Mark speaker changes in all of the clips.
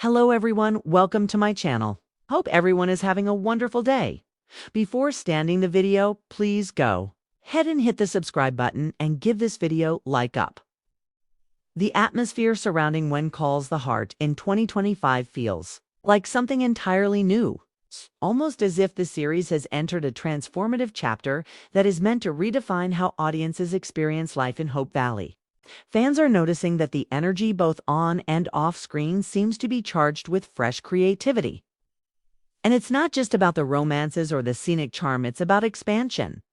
Speaker 1: Hello everyone, welcome to my channel. Hope everyone is having a wonderful day. Before starting the video, please go ahead and hit the subscribe button and give this video like up. The atmosphere surrounding When Calls the Heart in 2025 feels like something entirely new. Almost as if the series has entered a transformative chapter that is meant to redefine how audiences experience life in Hope Valley. Fans are noticing that the energy both on and off screen seems to be charged with fresh creativity. And it's not just about the romances or the scenic charm, it's about expansion,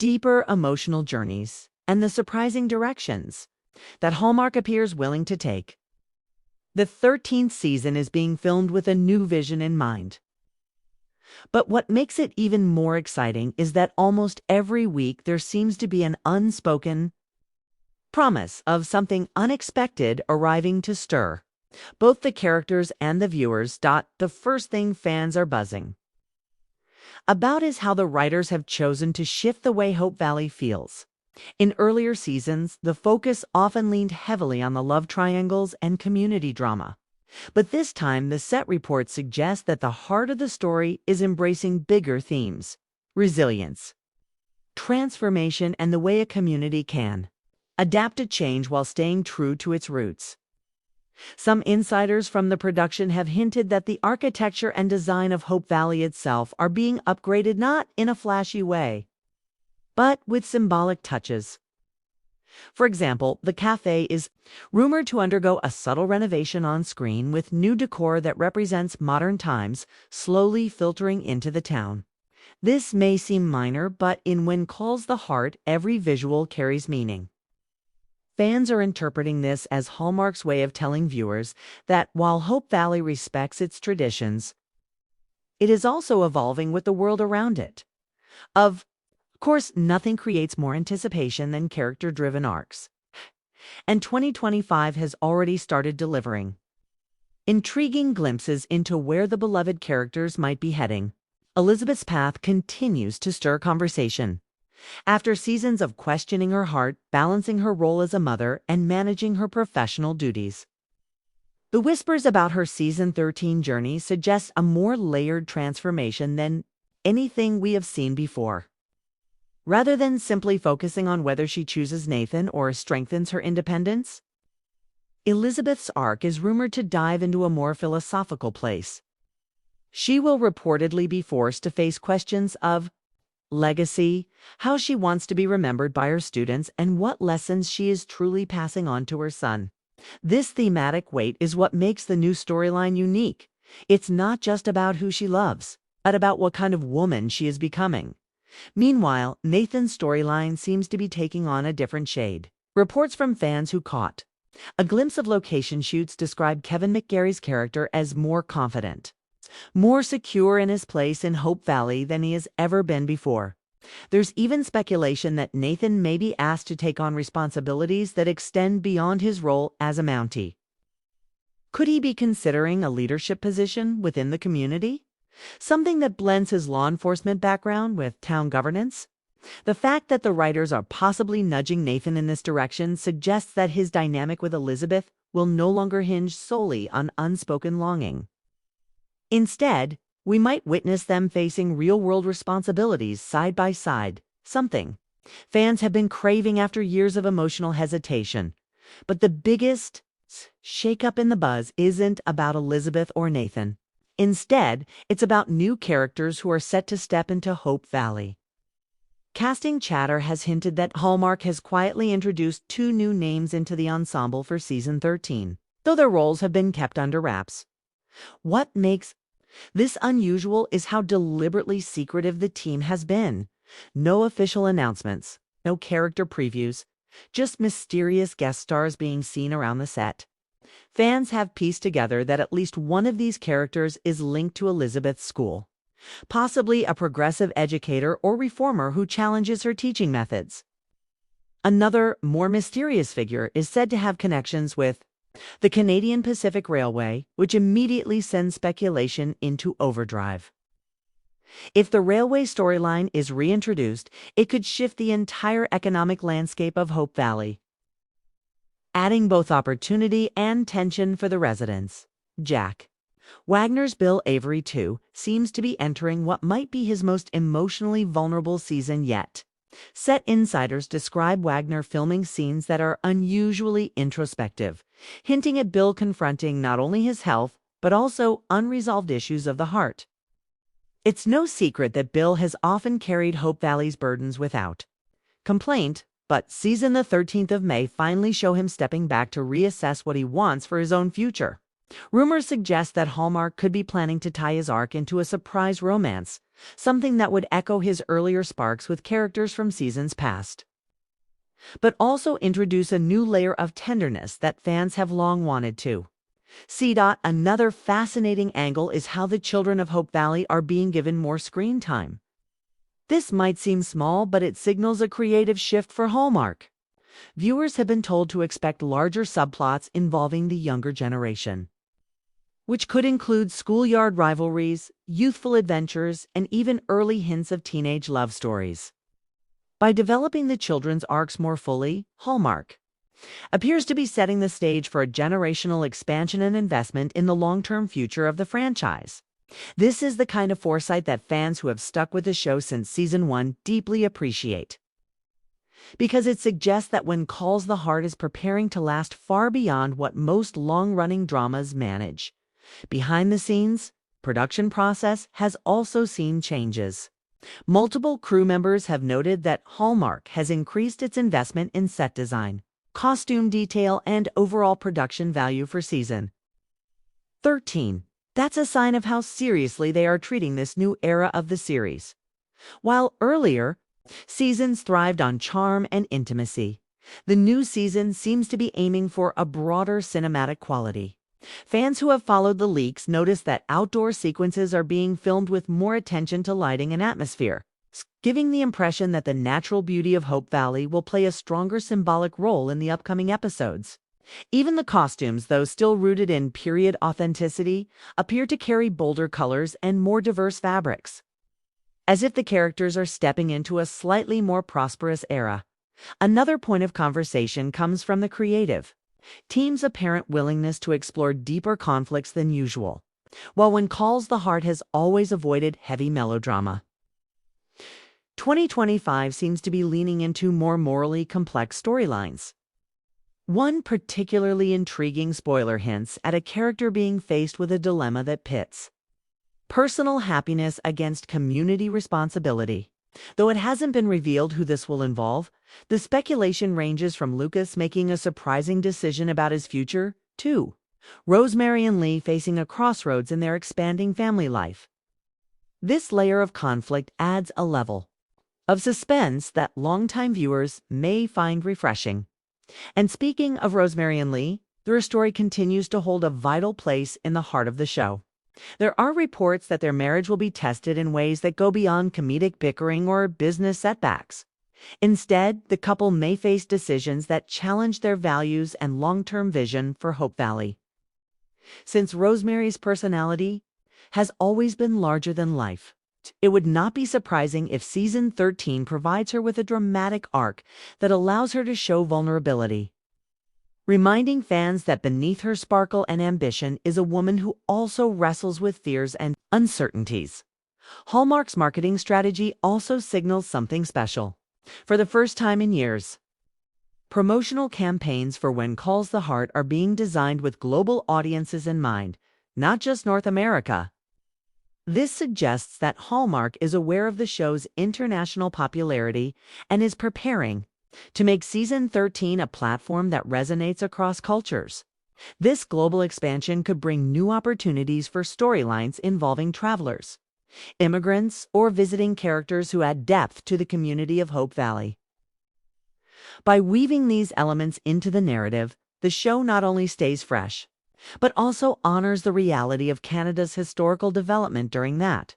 Speaker 1: deeper emotional journeys, and the surprising directions that Hallmark appears willing to take. The 13th season is being filmed with a new vision in mind. But what makes it even more exciting is that almost every week there seems to be an unspoken promise of something unexpected arriving to stir both the characters and the viewers. The first thing fans are buzzing about is how the writers have chosen to shift the way Hope Valley feels. In earlier seasons, the focus often leaned heavily on the love triangles and community drama. But this time, the set report suggests that the heart of the story is embracing bigger themes: resilience, transformation, and the way a community can adapt to change while staying true to its roots. Some insiders from the production have hinted that the architecture and design of Hope Valley itself are being upgraded, not in a flashy way, but with symbolic touches. For example, the cafe is rumored to undergo a subtle renovation on screen, with new decor that represents modern times slowly filtering into the town. This may seem minor, but in When Calls the Heart, every visual carries meaning. Fans are interpreting this as Hallmark's way of telling viewers that while Hope Valley respects its traditions, it is also evolving with the world around it. Of course, nothing creates more anticipation than character-driven arcs, and 2025 has already started delivering intriguing glimpses into where the beloved characters might be heading. Elizabeth's path continues to stir conversation. After seasons of questioning her heart, balancing her role as a mother, and managing her professional duties, the whispers about her season 13 journey suggest a more layered transformation than anything we have seen before. Rather than simply focusing on whether she chooses Nathan or strengthens her independence, Elizabeth's arc is rumored to dive into a more philosophical place. She will reportedly be forced to face questions of legacy, how she wants to be remembered by her students, and what lessons she is truly passing on to her son. This thematic weight is what makes the new storyline unique. It's not just about who she loves, but about what kind of woman she is becoming. Meanwhile, Nathan's storyline seems to be taking on a different shade. Reports from fans who caught a glimpse of location shoots describe Kevin McGarry's character as more confident, more secure in his place in Hope Valley than he has ever been before. There's even speculation that Nathan may be asked to take on responsibilities that extend beyond his role as a Mountie. Could he be considering a leadership position within the community? Something that blends his law enforcement background with town governance? The fact that the writers are possibly nudging Nathan in this direction suggests that his dynamic with Elizabeth will no longer hinge solely on unspoken longing. Instead, we might witness them facing real-world responsibilities side by side, something fans have been craving after years of emotional hesitation. But the biggest shakeup in the buzz isn't about Elizabeth or Nathan. Instead, it's about new characters who are set to step into Hope Valley. Casting chatter has hinted that Hallmark has quietly introduced 2 new names into the ensemble for season 13, though their roles have been kept under wraps. What makes this unusual is how deliberately secretive the team has been. No official announcements, no character previews, just mysterious guest stars being seen around the set. Fans have pieced together that at least one of these characters is linked to Elizabeth's school, possibly a progressive educator or reformer who challenges her teaching methods. Another, more mysterious figure is said to have connections with the Canadian Pacific Railway, which immediately sends speculation into overdrive. If the railway storyline is reintroduced, it could shift the entire economic landscape of Hope Valley, adding both opportunity and tension for the residents. Jack. Wagner's Bill Avery, too, seems to be entering what might be his most emotionally vulnerable season yet. Set insiders describe Wagner filming scenes that are unusually introspective, hinting at Bill confronting not only his health, but also unresolved issues of the heart. It's no secret that Bill has often carried Hope Valley's burdens without complaint, but season the 13th of May finally show him stepping back to reassess what he wants for his own future. Rumors suggest that Hallmark could be planning to tie his arc into a surprise romance, something that would echo his earlier sparks with characters from seasons past, but also introduce a new layer of tenderness that fans have long wanted to see. Another fascinating angle is how the children of Hope Valley are being given more screen time. This might seem small, but it signals a creative shift for Hallmark. Viewers have been told to expect larger subplots involving the younger generation, which could include schoolyard rivalries, youthful adventures, and even early hints of teenage love stories. By developing the children's arcs more fully, Hallmark appears to be setting the stage for a generational expansion and investment in the long-term future of the franchise. This is the kind of foresight that fans who have stuck with the show since season 1 deeply appreciate, because it suggests that When Calls the Heart is preparing to last far beyond what most long-running dramas manage. Behind the scenes, production process has also seen changes. Multiple crew members have noted that Hallmark has increased its investment in set design, costume detail, and overall production value for season 13. That's a sign of how seriously they are treating this new era of the series. While earlier seasons thrived on charm and intimacy, the new season seems to be aiming for a broader cinematic quality. Fans who have followed the leaks notice that outdoor sequences are being filmed with more attention to lighting and atmosphere, giving the impression that the natural beauty of Hope Valley will play a stronger symbolic role in the upcoming episodes. Even the costumes, though still rooted in period authenticity, appear to carry bolder colors and more diverse fabrics, as if the characters are stepping into a slightly more prosperous era. Another point of conversation comes from the creative team's apparent willingness to explore deeper conflicts than usual. While When Calls the Heart has always avoided heavy melodrama, 2025 seems to be leaning into more morally complex storylines. One particularly intriguing spoiler hints at a character being faced with a dilemma that pits personal happiness against community responsibility. Though it hasn't been revealed who this will involve, the speculation ranges from Lucas making a surprising decision about his future to Rosemary and Lee facing a crossroads in their expanding family life. This layer of conflict adds a level of suspense that longtime viewers may find refreshing. And speaking of Rosemary and Lee, their story continues to hold a vital place in the heart of the show. There are reports that their marriage will be tested in ways that go beyond comedic bickering or business setbacks. Instead, the couple may face decisions that challenge their values and long-term vision for Hope Valley. Since Rosemary's personality has always been larger than life, it would not be surprising if season 13 provides her with a dramatic arc that allows her to show vulnerability, reminding fans that beneath her sparkle and ambition is a woman who also wrestles with fears and uncertainties. Hallmark's marketing strategy also signals something special. For the first time in years, promotional campaigns for When Calls the Heart are being designed with global audiences in mind, not just North America. This suggests that Hallmark is aware of the show's international popularity and is preparing to make season 13 a platform that resonates across cultures. This global expansion could bring new opportunities for storylines involving travelers, immigrants, or visiting characters who add depth to the community of Hope Valley. By weaving these elements into the narrative, the show not only stays fresh, but also honors the reality of Canada's historical development during that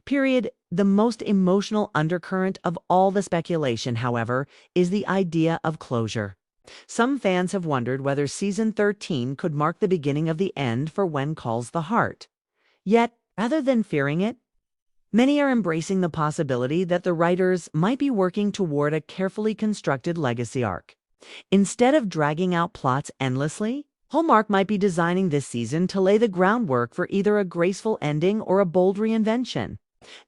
Speaker 1: period. The most emotional undercurrent of all the speculation, however, is the idea of closure. Some fans have wondered whether season 13 could mark the beginning of the end for When Calls the Heart. Yet, rather than fearing it, many are embracing the possibility that the writers might be working toward a carefully constructed legacy arc. Instead of dragging out plots endlessly, Hallmark might be designing this season to lay the groundwork for either a graceful ending or a bold reinvention.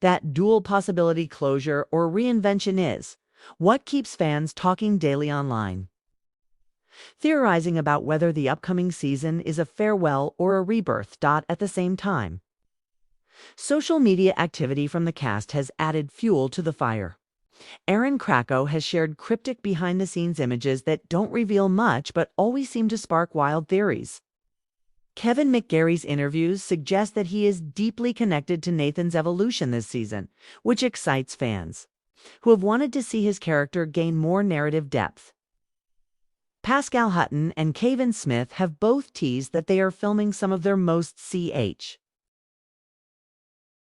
Speaker 1: That dual possibility closure or reinvention is what keeps fans talking daily online. Theorizing about whether the upcoming season is a farewell or a rebirth. At the same time, social media activity from the cast has added fuel to the fire. Aaron Krakow has shared cryptic behind-the-scenes images that don't reveal much but always seem to spark wild theories. Kevin McGarry's interviews suggest that he is deeply connected to Nathan's evolution this season, which excites fans, who have wanted to see his character gain more narrative depth. Pascal Hutton and Kevin Smith have both teased that they are filming some of their most CH